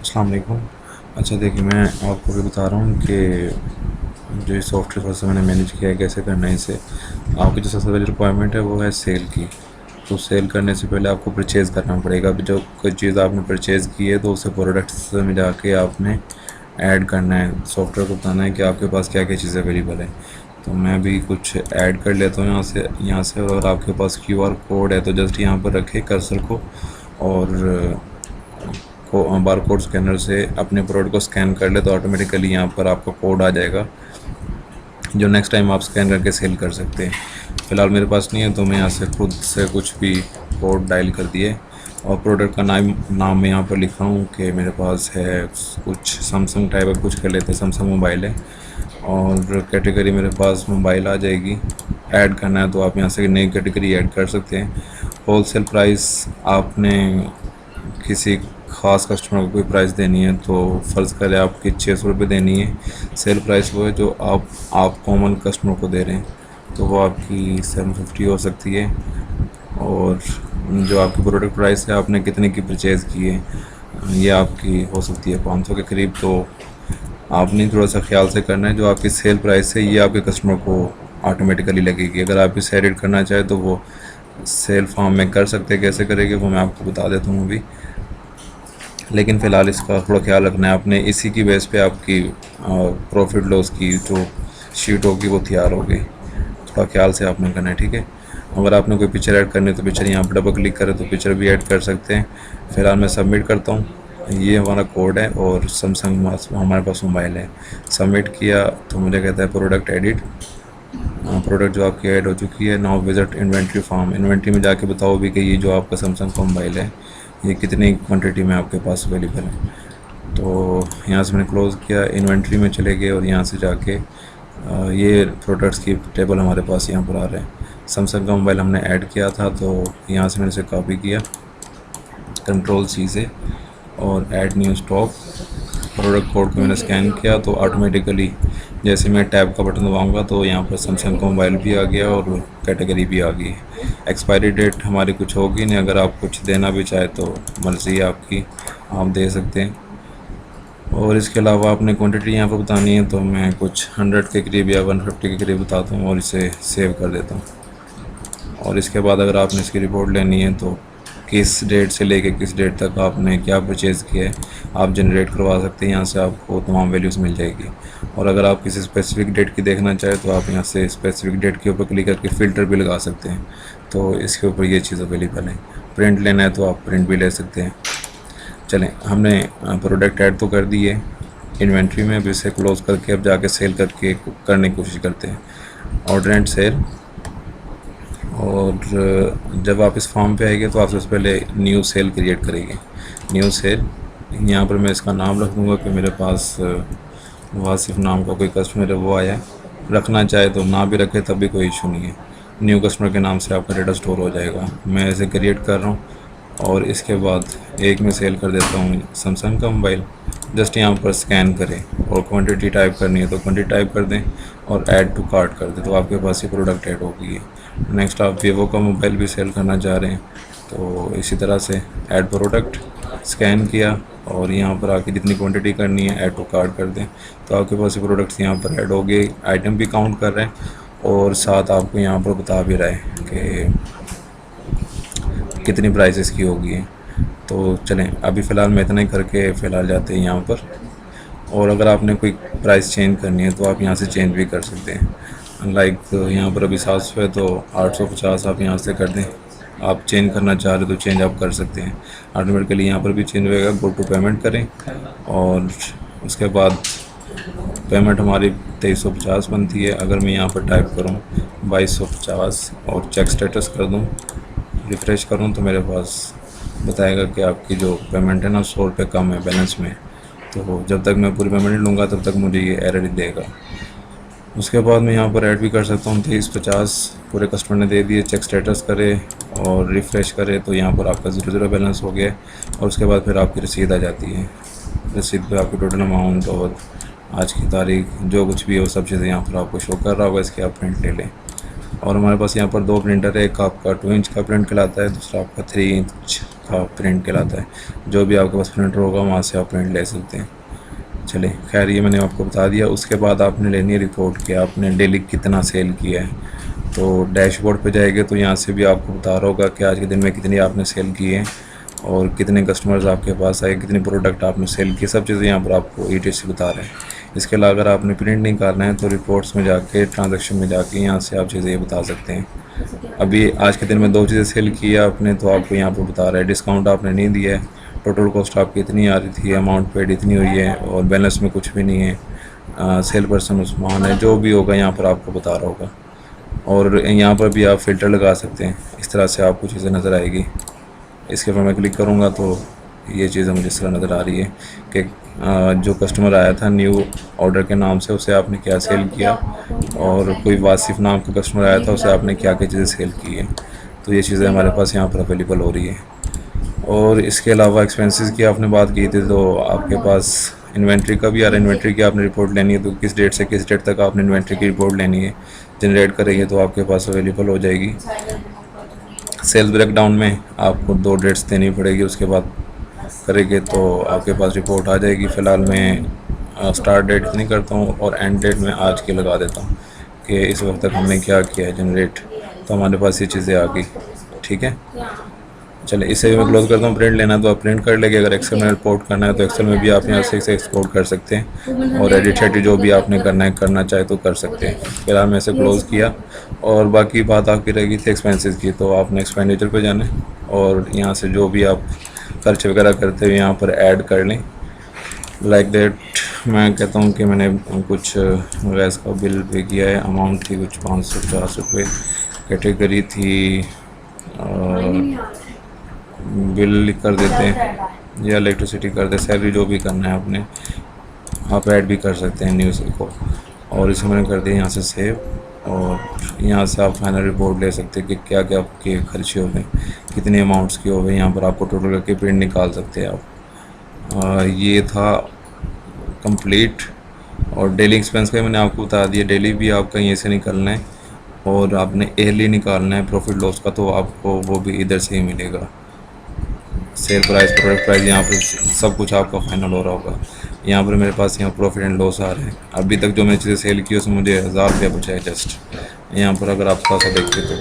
अस्सलाम वालेकुम। अच्छा देखिए, मैं आपको भी बता रहा हूँ कि जो ये सॉफ्टवेयर थोड़ा सा मैंने मैनेज किया है कैसे करना है इसे। आपकी जो सबसे पहली रिक्वायरमेंट है वो है सेल की। तो सेल करने से पहले आपको परचेज़ करना पड़ेगा। अभी जो कोई चीज़ आपने परचेज़ की है तो उसे प्रोडक्ट्स में जाके आपने ऐड करना है, सॉफ्टवेयर को बताना है कि आपके पास क्या क्या चीज़ें अवेलेबल है। तो मैं भी कुछ ऐड कर लेता हूँ यहाँ से। और आपके पास क्यूआर कोड है तो जस्ट यहाँ पर रखें कर्सर को, और बार कोड स्कैनर से अपने प्रोडक्ट को स्कैन कर ले तो ऑटोमेटिकली यहाँ पर आपका कोड आ जाएगा, जो नेक्स्ट टाइम आप स्कैन करके सेल कर सकते हैं। फ़िलहाल मेरे पास नहीं है तो मैं यहाँ से खुद से कुछ भी कोड डायल कर दिए, और प्रोडक्ट का नाम मैं यहाँ पर लिख रहा हूँ कि मेरे पास है कुछ समसंग टाइप का, कुछ कर लेते हैं समसंग मोबाइल है, और कैटेगरी मेरे पास मोबाइल आ जाएगी। ऐड करना है तो आप यहाँ से नई कैटेगरी ऐड कर सकते हैं। होलसेल प्राइस आपने किसी ख़ास कस्टमर को कोई प्राइस देनी है तो फ़र्ज़ करें आपकी 600 रुपये देनी है। सेल प्राइस वो है जो आप कॉमन कस्टमर को दे रहे हैं, तो वो आपकी 750 हो सकती है। और जो आपकी प्रोडक्ट प्राइस है, आपने कितने की परचेज़ की है, ये आपकी हो सकती है 500 के करीब। तो आपने थोड़ा सा ख्याल से करना है, जो आपकी सेल प्राइस है ये आपके कस्टमर को ऑटोमेटिकली लगेगी। अगर आप इसे एडिट करना चाहें तो वो सेल फॉर्म में कर सकते हैं, कैसे करेंगे वो मैं आपको बता देता हूँ अभी। लेकिन फ़िलहाल इसका थोड़ा ख्याल रखना है आपने, इसी की बेस पे आपकी प्रॉफिट लॉस की जो शीट होगी वो तैयार होगी। थोड़ा ख्याल से आपने करना है, ठीक है। अगर आपने कोई पिक्चर ऐड करनी है तो पिक्चर यहाँ पर डबल क्लिक करें तो पिक्चर भी ऐड कर सकते हैं। फ़िलहाल मैं सबमिट करता हूँ। ये हमारा कोड है और सैमसंग हमारे पास मोबाइल है। सबमिट किया तो मुझे कहता है प्रोडक्ट एडिट। प्रोडक्ट जो आपकी ऐड हो चुकी है। Now visit inventory form. Inventory में जाके बताओ भी कि ये जो आपका सैमसंग का मोबाइल है ये कितनी क्वांटिटी में आपके पास अवेलेबल है। तो यहाँ से मैंने क्लोज़ किया, इन्वेंट्री में चले गए और यहाँ से जाके ये प्रोडक्ट्स की टेबल हमारे पास यहाँ पर आ रहे हैं। सैमसंग का मोबाइल हमने ऐड किया था तो यहाँ से मैंने इसे कॉपी किया कंट्रोल सी से, और add new stock. Product code को मैंने स्कैन किया तो ऑटोमेटिकली जैसे मैं टैब का बटन दबाऊंगा तो यहाँ पर सैमसंग का मोबाइल भी आ गया और कैटेगरी भी आ गई। एक्सपायरी डेट हमारी कुछ होगी नहीं, अगर आप कुछ देना भी चाहे तो मर्ज़ी आपकी, आप दे सकते हैं। और इसके अलावा आपने क्वांटिटी यहाँ पर बतानी है तो मैं कुछ 100 के करीब या 150 के करीब बताता हूँ और इसे सेव कर देता हूँ। और इसके बाद अगर आपने इसकी रिपोर्ट लेनी है तो किस डेट से लेके किस डेट तक आपने क्या परचेज़ किया है आप जनरेट करवा सकते हैं। यहाँ से आपको तमाम वैल्यूज़ मिल जाएगी। और अगर आप किसी स्पेसिफिक डेट की देखना चाहें तो आप यहाँ से स्पेसिफिक डेट के ऊपर क्लिक करके फ़िल्टर भी लगा सकते हैं। तो इसके ऊपर ये चीज़ अवेलेबल है। प्रिंट लेना है तो आप प्रिंट भी ले सकते हैं। चलें, हमने प्रोडक्ट ऐड तो कर दी है इन्वेंट्री में। अब इसे क्लोज़ करके अब जाके सेल करके करने की कोशिश करते हैं। Order and sale. और जब आप इस फॉर्म पे आएंगे तो आप सबसे पहले न्यू सेल क्रिएट करेंगे। न्यू सेल, यहाँ पर मैं इसका नाम रख दूँगा कि मेरे पास वासिफ नाम का कोई कस्टमर है वो आया है। रखना चाहे तो ना भी रखे तब भी कोई इशू नहीं है। न्यू कस्टमर के नाम से आपका डेटा स्टोर हो जाएगा। मैं इसे क्रिएट कर रहा हूँ और इसके बाद एक में सेल कर देता हूँ सैमसंग का मोबाइल। जस्ट यहाँ पर स्कैन करें और क्वांटिटी टाइप करनी है तो क्वांटिटी टाइप कर दें और ऐड टू कार्ट कर दें तो आपके पास ये प्रोडक्ट ऐड हो गई है। नेक्स्ट आप वीवो का मोबाइल भी सेल करना चाह रहे हैं तो इसी तरह से ऐड प्रोडक्ट स्कैन किया और यहाँ पर आके जितनी क्वांटिटी करनी है ऐड टू कार्ट कर दें तो आपके पास ये प्रोडक्ट्स यहाँ पर ऐड हो गए। आइटम भी काउंट कर रहे हैं और साथ आपको यहाँ पर बता भी रहा है कि कितनी प्राइस इसकी होगी। तो चलें, अभी फ़िलहाल मैं इतना ही करके फ़िलहाल जाते हैं यहाँ पर। और अगर आपने कोई प्राइस चेंज करनी है तो आप यहाँ से चेंज भी कर सकते हैं। लाइक यहाँ पर अभी 700 है तो 850 आप यहाँ से कर दें। आप चेंज करना चाह रहे तो चेंज आप कर सकते हैं। ऑटोमेटिकली यहाँ पर भी चेंज होएगा। गो टू पेमेंट करें और उसके बाद पेमेंट हमारी 2350 बनती है। अगर मैं यहाँ पर टाइप करूँ 2250 और चेक स्टेटस कर दूँ, रिफ़्रेश करूँ तो मेरे पास बताएगा कि आपकी जो पेमेंट है ना 100 रुपये कम है बैलेंस में। तो जब तक मैं पूरी पेमेंट नहीं लूँगा तब तक मुझे ये एरर ही देगा। उसके बाद मैं यहाँ पर ऐड भी कर सकता हूँ 2350 पूरे कस्टमर ने दे दिए। चेक स्टेटस करे और रिफ़्रेश करे तो यहाँ पर आपका 0 बैलेंस हो गया। और उसके बाद फिर आपकी रसीद आ जाती है। रसीद पे आपकी टोटल अमाउंट और आज की तारीख जो कुछ भी है वो सब चीज़ें यहाँ पर आपको शो कर रहा होगा। इसके आप प्रिंट ले लें। और हमारे पास यहाँ पर 2 प्रिंटर है। एक आपका 2 इंच का प्रिंट कहलाता है, दूसरा आपका 3 इंच उसका प्रिंट कहलाता है। जो भी आपके पास प्रिंटर होगा वहाँ से आप प्रिंट ले सकते हैं। चलिए खैर, ये मैंने आपको बता दिया। उसके बाद आपने लेनी है रिपोर्ट कि आपने डेली कितना सेल किया है। तो डैशबोर्ड पे जाएंगे तो यहाँ से भी आपको बता रहा होगा कि आज के दिन में कितनी आपने सेल की है और कितने कस्टमर्स आपके पास आए, कितनी प्रोडक्ट आपने सेल की, सब चीज़ें यहाँ पर आपको ETC बता रहे हैं। इसके अलावा अगर आपने प्रिंट नहीं करना है तो रिपोर्ट्स में जाके, ट्रांजैक्शन में जाके यहाँ से आप चीज़ें ये बता सकते हैं। अभी आज के दिन में 2 चीज़ें सेल की है आपने, तो आपको यहाँ पर बता रहा है। डिस्काउंट आपने नहीं दिया है, टोटल कॉस्ट आपकी इतनी आ रही थी, अमाउंट पेड इतनी हुई है और बैलेंस में कुछ भी नहीं है। सेल पर्सन उस्मान है, जो भी होगा यहाँ पर आपको बता रहा होगा। और यहाँ पर भी आप फ़िल्टर लगा सकते हैं। इस तरह से आपको चीज़ें नज़र आएगी। इसके ऊपर मैं क्लिक करूँगा तो ये चीज़ें मुझे इस तरह नज़र आ रही है कि जो कस्टमर आया था न्यू ऑर्डर के नाम से, उसे आपने क्या सेल किया, और कोई वासिफ नाम का कस्टमर आया था, उसे आपने क्या क्या चीज़ें सेल की है। तो ये चीज़ें हमारे पास यहाँ पर अवेलेबल हो रही है। और इसके अलावा एक्सपेंसेस की आपने बात की थी, तो आपके पास इन्वेंट्री का भी आ रहा है। इन्वेंट्री की आपने रिपोर्ट लेनी है तो किस डेट से किस डेट तक आपने इन्वेंट्री की रिपोर्ट लेनी है, जनरेट करेंगे तो आपके पास अवेलेबल हो जाएगी। सेल्स ब्रेकडाउन में आपको 2 डेट्स देनी पड़ेगी, उसके बाद करेंगे तो आपके पास रिपोर्ट आ जाएगी। फ़िलहाल मैं स्टार्ट डेट नहीं करता हूँ और एंड डेट में आज की लगा देता हूँ कि इस वक्त तक हमने क्या किया है जनरेट, तो हमारे पास ये चीज़ें आ गई। ठीक है, चले इसे भी मैं क्लोज करता हूँ। प्रिंट लेना तो आप प्रिंट कर लेंगे, अगर एक्सेल में रिपोर्ट करना है तो एक्सेल में भी आप यहाँ से इसे एक्सपोर्ट कर सकते हैं, और एडिट शेडिट जो भी आपने करना चाहे तो कर सकते हैं। फिलहाल मैं इसे क्लोज़ किया और बाकी बात आपकी रहेगी थी एक्सपेंसेस की, तो आपने एक्सपेंडिचर पे जाना है और यहाँ से जो भी आप खर्च वगैरह करते हुए यहाँ पर ऐड कर लें। लाइक दैट मैं कहता हूँ कि मैंने कुछ गैस का बिल पे किया है, अमाउंट थी कुछ 550 रुपये, कैटेगरी थी बिल कर देते हैं या इलेक्ट्रिसिटी कर दे, सैलरी जो भी करना है आपने, आप ऐड भी कर सकते हैं न्यूज़ को। और इसे मैंने कर दिया यहाँ से सेव, और यहाँ से आप फाइनल रिपोर्ट ले सकते हैं कि क्या क्या आपके खर्चे हो गए, कितने अमाउंट्स के हो गए। यहाँ पर आपको टोटल करके प्रिंट निकाल सकते हैं आप। ये था कंप्लीट। और डेली एक्सपेंस का मैंने आपको बता दिया, डेली भी आपका यहीं से निकलना है, और आपने ईयरली निकालना है प्रॉफिट लॉस का, तो आपको वो भी इधर से ही मिलेगा। सेल प्राइस, प्रोडक्ट प्राइस, यहाँ पर सब कुछ आपका फाइनल हो रहा होगा। यहाँ पर मेरे पास यहाँ प्रॉफिट एंड लॉस आ रहे हैं। अभी तक जो मैंने चीज़ें सेल की उसमें मुझे 1000 रुपया बचा है जस्ट। यहाँ पर अगर आप थोड़ा सा देखते तो